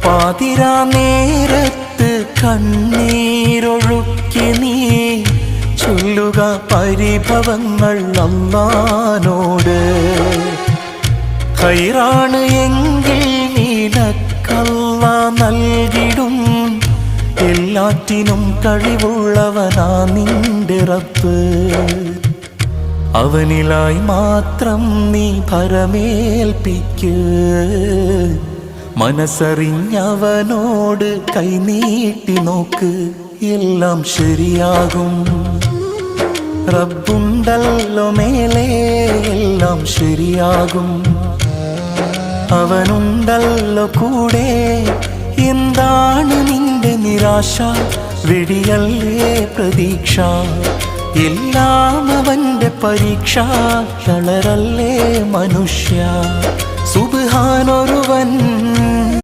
പാതിരാ നേരത്ത് കണ്ണീരൊഴുക്കി നീ ചൊല്ലുക പരിഭവങ്ങൾ അല്ലാഹുവോട്. ഖൈറാണ് എങ്കിൽ നിനക്കല്ലാഹ് നൽകിടും, എല്ലാറ്റിനും കഴിവുള്ളവനാ നിന്റെ റബ്ബ്. അവനിലായി മാത്രം നീ ഭരമേൽപ്പിക്ക്, മനസ്സറിഞ്ഞവനോട് കൈനീട്ടി നോക്ക്, എല്ലാം ശരിയാകും. റബ്ബുണ്ടല്ലോ മേലെ, എല്ലാം ശരിയാകും. അവനുണ്ടല്ലോ കൂടെ, എന്താണ് നിന്റെ നിരാശ? വെടിയല്ലേ പ്രതീക്ഷ, എല്ലാം അവന്റെ പരീക്ഷ. തളരല്ലേ മനുഷ്യ, സുബ്ഹാനൊരുവൻ